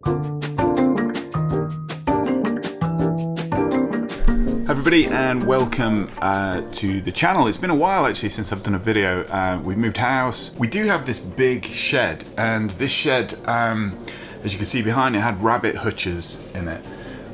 Hi everybody and welcome to the channel. It's been a while actually since I've done a video. We've moved house. We do have this big shed, and this shed, as you can see behind it, had rabbit hutches in it.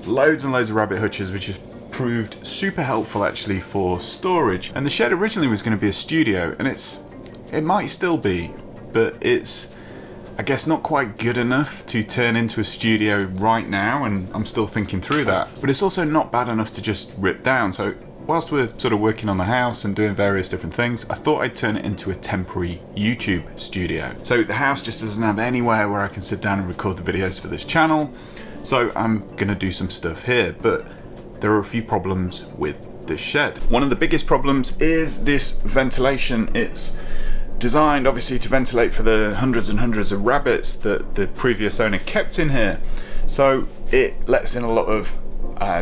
Loads and loads of rabbit hutches, which has proved super helpful actually for storage. And the shed originally was going to be a studio, and it might still be, but it's, I guess, not quite good enough to turn into a studio right now, and I'm still thinking through that. But it's also not bad enough to just rip down. So whilst we're sort of working on the house and doing various different things, I thought I'd turn it into a temporary YouTube studio. So the house just doesn't have anywhere where I can sit down and record the videos for this channel. So I'm gonna do some stuff here, but there are a few problems with this shed. One of the biggest problems is this ventilation. It's designed obviously to ventilate for the hundreds and hundreds of rabbits that the previous owner kept in here. So it lets in a lot of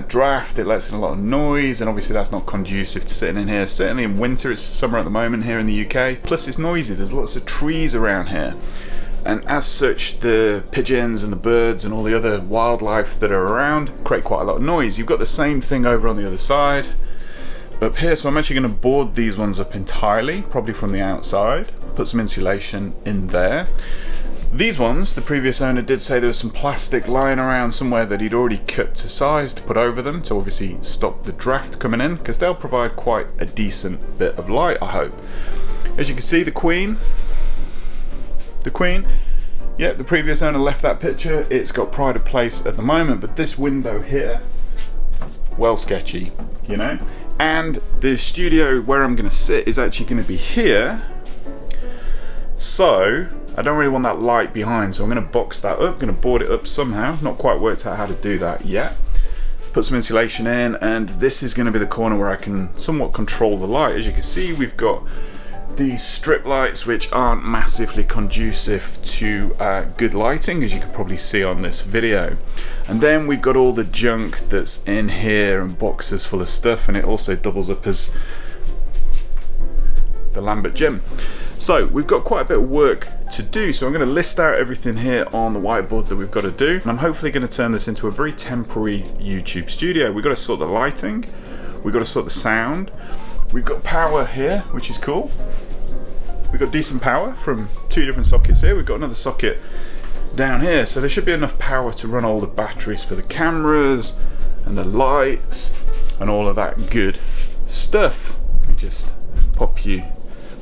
draft, it lets in a lot of noise, and obviously that's not conducive to sitting in here. Certainly in winter, it's summer at the moment here in the UK. Plus it's noisy, there's lots of trees around here. And as such, the pigeons and the birds and all the other wildlife that are around create quite a lot of noise. You've got the same thing over on the other side up here, so I'm actually going to board these ones up entirely, probably from the outside, put some insulation in there. These ones, the previous owner did say there was some plastic lying around somewhere that he'd already cut to size to put over them to obviously stop the draft coming in, because they'll provide quite a decent bit of light, I hope. As you can see, the queen, yeah, the previous owner left that picture. It's got pride of place at the moment, but this window here, well sketchy, you know. And the studio where I'm going to sit is actually going to be here, so I don't really want that light behind, so I'm going to box that up, going to board it up somehow. Not quite worked out how to do that yet. Put some insulation in, and this is going to be the corner where I can somewhat control the light. As you can see, we've got these strip lights which aren't massively conducive to good lighting, as you can probably see on this video. And then we've got all the junk that's in here and boxes full of stuff, and it also doubles up as the Lambert gym. So we've got quite a bit of work to do, so I'm going to list out everything here on the whiteboard that we've got to do, and I'm hopefully going to turn this into a very temporary YouTube studio. We've got to sort the lighting, we've got to sort the sound, we've got power here, which is cool. We've got decent power from two different sockets here. We've got another socket down here, so there should be enough power to run all the batteries for the cameras and the lights and all of that good stuff. Let me just pop you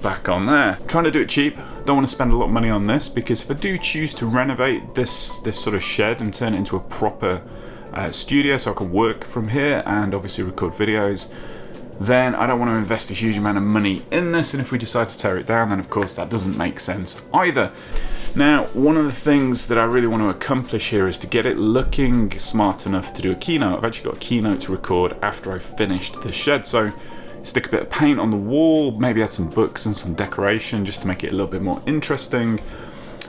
back on there. I'm trying to do it cheap. Don't want to spend a lot of money on this, because if I do choose to renovate this sort of shed and turn it into a proper studio so I can work from here and obviously record videos, then I don't want to invest a huge amount of money in this, and if we decide to tear it down, then of course that doesn't make sense either. Now, one of the things that I really want to accomplish here is to get it looking smart enough to do a keynote. I've actually got a keynote to record after I've finished the shed, so stick a bit of paint on the wall, maybe add some books and some decoration just to make it a little bit more interesting.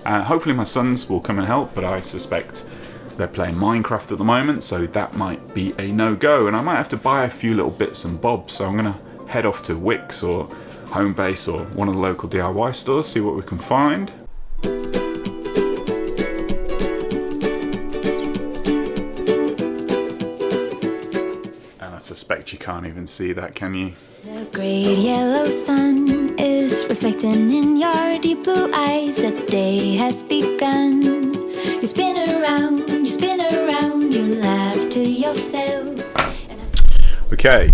Hopefully my sons will come and help, but I suspect they're playing Minecraft at the moment, so that might be a no-go, and I might have to buy a few little bits and bobs. So I'm going to head off to Wix or Homebase or one of the local DIY stores, see what we can find. And I suspect you can't even see that, can you? The great yellow sun is reflecting in your deep blue eyes. The day has begun. You spin around, you laugh to yourself. Okay.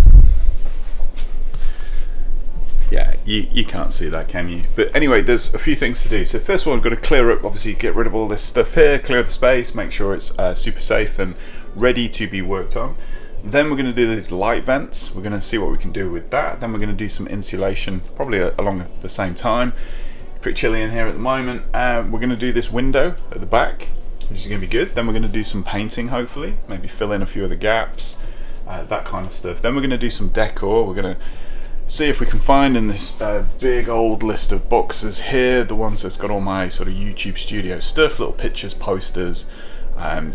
Yeah, you can't see that, can you? But anyway, there's a few things to do. So first of all, I've got to clear up, obviously get rid of all this stuff here, clear the space, make sure it's super safe and ready to be worked on. Then we're going to do these light vents. We're going to see what we can do with that. Then we're going to do some insulation, probably along the same time. Pretty chilly in here at the moment. We're going to do this window at the back, which is going to be good. Then we're going to do some painting, hopefully, maybe fill in a few of the gaps, that kind of stuff. Then we're going to do some decor. We're going to see if we can find in this big old list of boxes here, the ones that's got all my sort of YouTube studio stuff, little pictures, posters,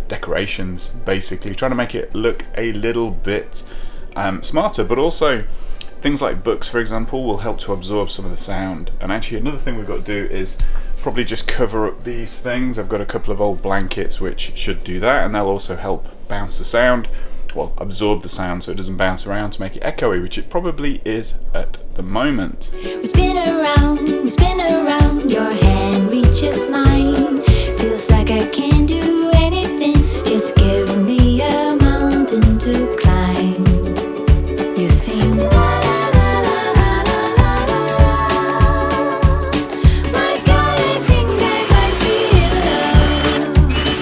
decorations, basically trying to make it look a little bit smarter, but also things like books, for example, will help to absorb some of the sound. And actually another thing we've got to do is probably just cover up these things. I've got a couple of old blankets which should do that, and they'll also help bounce the sound, well, absorb the sound so it doesn't bounce around to make it echoey, which it probably is at the moment. We spin around, your hand reaches mine. Feels like I can do anything, just give me a mountain to climb. You sing la la la la la la la la. My God, I think I might be in love.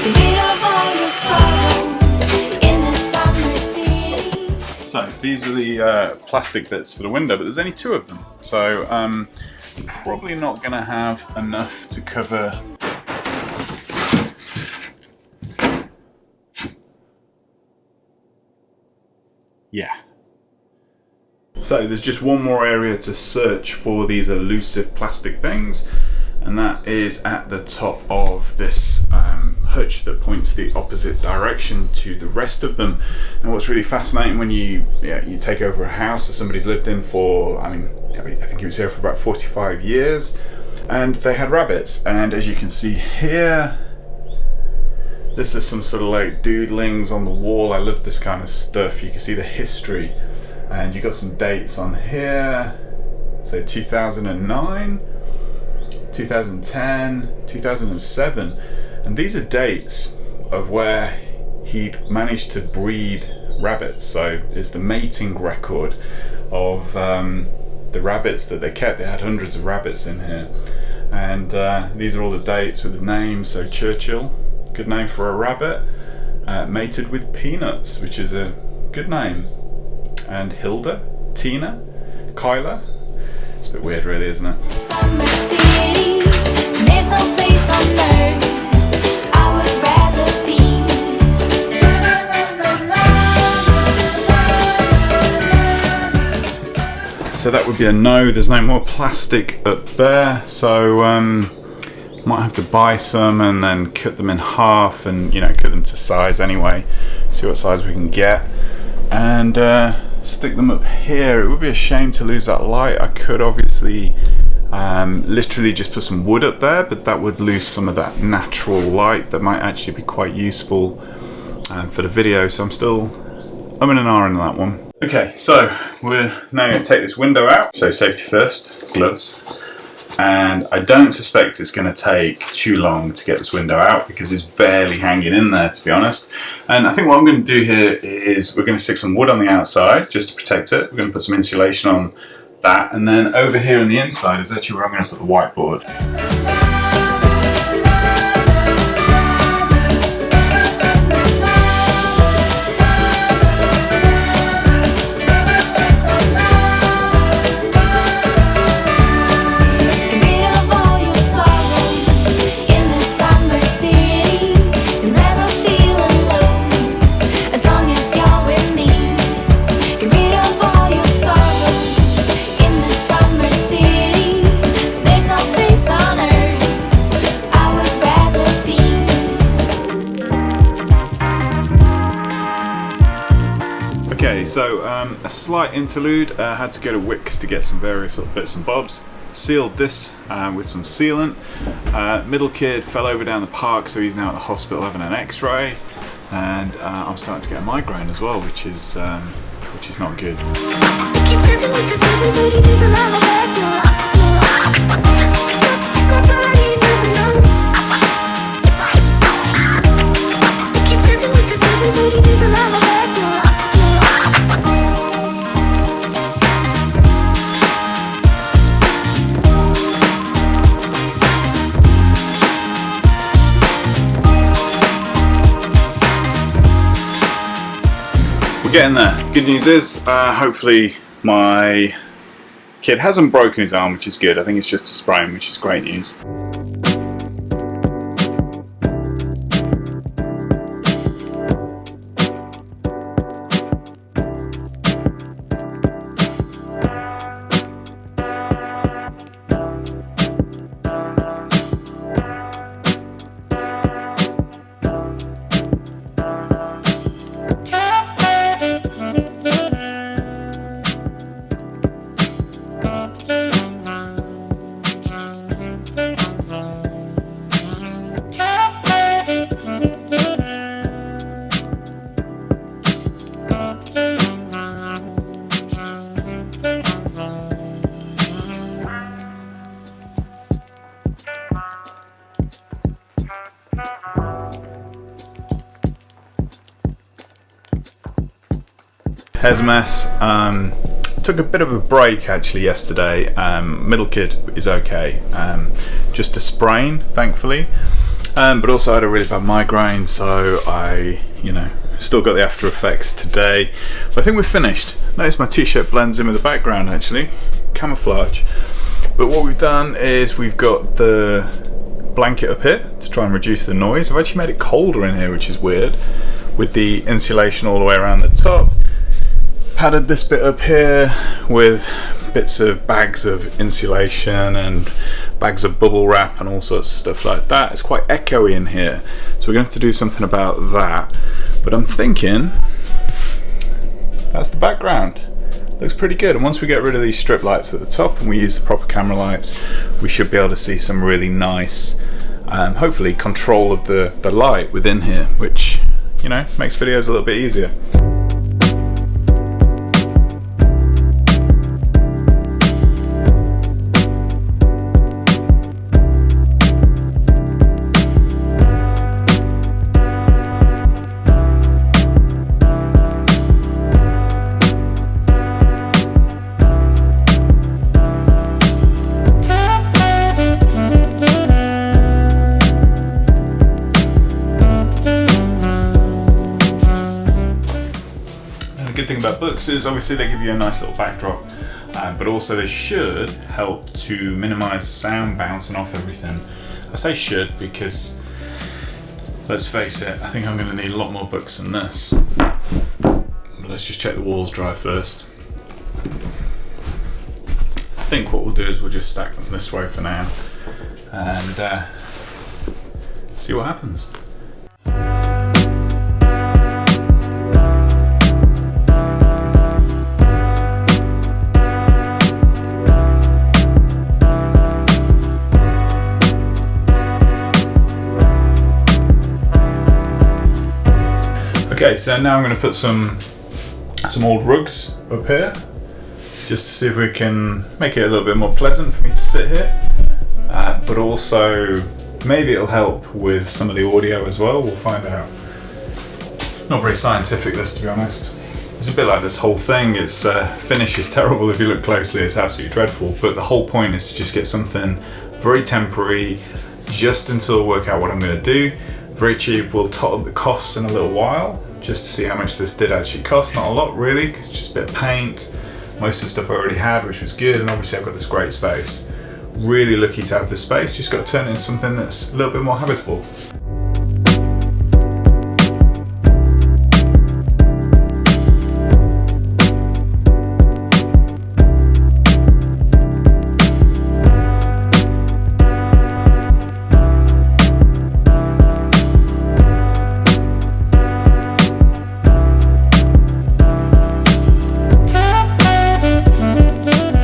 Get rid of all your sorrows in the summer city. So these are the plastic bits for the window, but there's only 2 of them. So probably not going to have enough to cover. Yeah. So there's just one more area to search for these elusive plastic things, and that is at the top of this hutch that points the opposite direction to the rest of them. And what's really fascinating when you take over a house that somebody's lived in for, I think he was here for about 45 years, and they had rabbits. And as you can see here, this is some sort of like doodlings on the wall. I love this kind of stuff. You can see the history, and you got some dates on here. So 2009, 2010, 2007, and these are dates of where he'd managed to breed rabbits. So it's the mating record of the rabbits that they kept. They had hundreds of rabbits in here, and these are all the dates with the names. So Churchill, good name for a rabbit. Mated with Peanuts, which is a good name. And Hilda, Tina, Kyla. It's a bit weird really, isn't it? Summer city, there's no place on earth I would rather be. So that would be a no. There's no more plastic up there, so might have to buy some and then cut them in half, and cut them to size anyway, see what size we can get, and stick them up here. It would be a shame to lose that light. I could obviously literally just put some wood up there, but that would lose some of that natural light that might actually be quite useful for the video, so I'm still umming and ahhing on that one. Okay, so we're now going to take this window out. So safety first, gloves. And I don't suspect it's going to take too long to get this window out because it's barely hanging in there, to be honest. And I think what I'm going to do here is we're going to stick some wood on the outside just to protect it. We're going to put some insulation on that, and then over here on the inside is actually where I'm going to put the whiteboard. Okay, so a slight interlude. I had to go to Wix to get some various little bits and bobs. Sealed this with some sealant. Middle kid fell over down the park, so he's now at the hospital having an x-ray. And I'm starting to get a migraine as well, which is not good. Getting there. Good news is, hopefully my kid hasn't broken his arm, which is good. I think it's just a sprain, which is great news. Hair's a mess. Took a bit of a break actually yesterday. Middle kid is okay. Just a sprain, thankfully. But also I had a really bad migraine, so I, still got the after effects today. But I think we're finished. Notice my t-shirt blends in with the background actually. Camouflage. But what we've done is we've got the blanket up here to try and reduce the noise. I've actually made it colder in here, which is weird, with the insulation all the way around the top. Padded this bit up here with bits of bags of insulation and bags of bubble wrap and all sorts of stuff like that. It's quite echoey in here, so we're going to have to do something about that. But I'm thinking that's the background. Looks pretty good, and once we get rid of these strip lights at the top and we use the proper camera lights, we should be able to see some really nice, hopefully control of the light within here, which makes videos a little bit easier. The good thing about books is obviously they give you a nice little backdrop, but also they should help to minimize sound bouncing off everything. I say should because, let's face it, I think I'm going to need a lot more books than this. But let's just check the walls dry first. I think what we'll do is we'll just stack them this way for now and see what happens. Okay, so now I'm going to put some old rugs up here, just to see if we can make it a little bit more pleasant for me to sit here. But also, maybe it'll help with some of the audio as well, we'll find out. Not very scientific this, to be honest. It's a bit like this whole thing, its finish is terrible if you look closely, it's absolutely dreadful, but the whole point is to just get something very temporary, just until I work out what I'm going to do. Very cheap, we'll tot up the costs in a little while, just to see how much this did actually cost. Not a lot really, because it's just a bit of paint, most of the stuff I already had, which was good, and obviously I've got this great space. Really lucky to have this space, just got to turn it into something that's a little bit more habitable.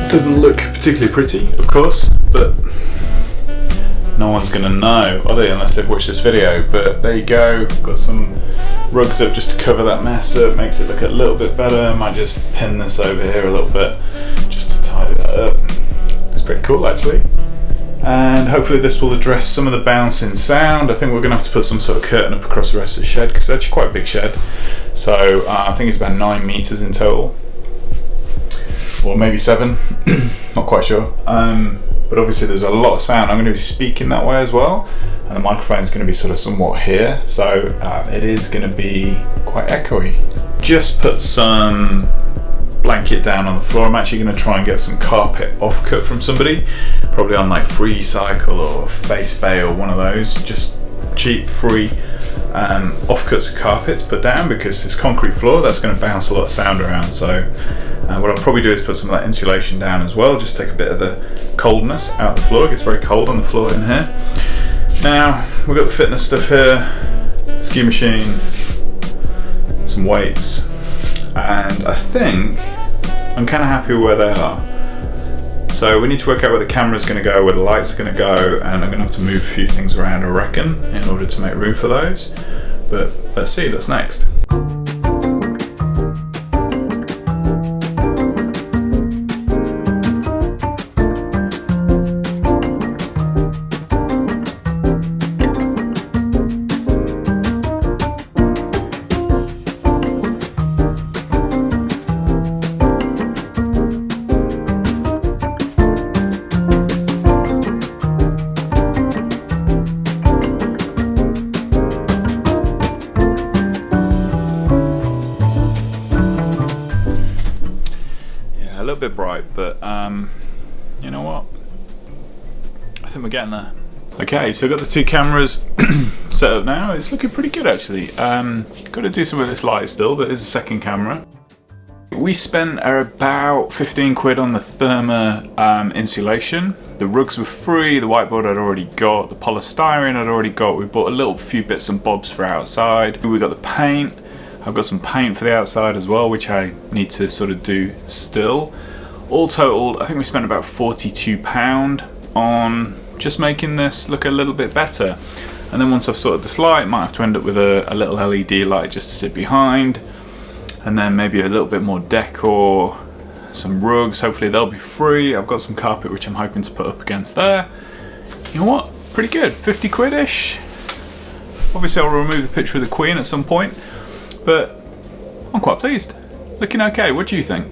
Doesn't look particularly pretty, of course, but no one's gonna know, are they, unless they've watched this video. But there you go, got some rugs up just to cover that mess up, makes it look a little bit better. Might just pin this over here a little bit just to tidy that up. It's pretty cool actually. And hopefully this will address some of the bouncing sound. I think we're gonna have to put some sort of curtain up across the rest of the shed, because it's actually quite a big shed. So I think it's about 9 meters in total. Or maybe 7, not quite sure. But obviously there's a lot of sound. I'm going to be speaking that way as well, and the microphone is going to be sort of somewhat here, so it is going to be quite echoey. Just put some blanket down on the floor. I'm actually going to try and get some carpet offcut from somebody, probably on like Free Cycle or Face Bay or one of those, just cheap, free offcuts of carpet to put down, because this concrete floor, that's going to bounce a lot of sound around. So what I'll probably do is put some of that insulation down as well, just take a bit of the coldness out the floor. It gets very cold on the floor in here. Now we've got the fitness stuff here, ski machine, some weights, and I think I'm kind of happy with where they are. So we need to work out where the camera's going to go, where the lights are going to go, and I'm going to have to move a few things around, I reckon, in order to make room for those. But let's see, that's next. little bit bright, but you know what? I think we're getting there. Okay, so I've got the two cameras set up now. It's looking pretty good actually. Got to do some of this light still, but there's a second camera. We spent about 15 quid on the Therma insulation. The rugs were free, the whiteboard I'd already got, the polystyrene I'd already got. We bought a few bits and bobs for outside. We got the paint. I've got some paint for the outside as well, which I need to sort of do still. All totaled, I think we spent about £42 on just making this look a little bit better. And then once I've sorted this light, might have to end up with a little LED light just to sit behind. And then maybe a little bit more decor, some rugs, hopefully they'll be free. I've got some carpet which I'm hoping to put up against there. You know what, pretty good, 50 quid-ish. Obviously I'll remove the picture of the Queen at some point, but I'm quite pleased. Looking okay, what do you think?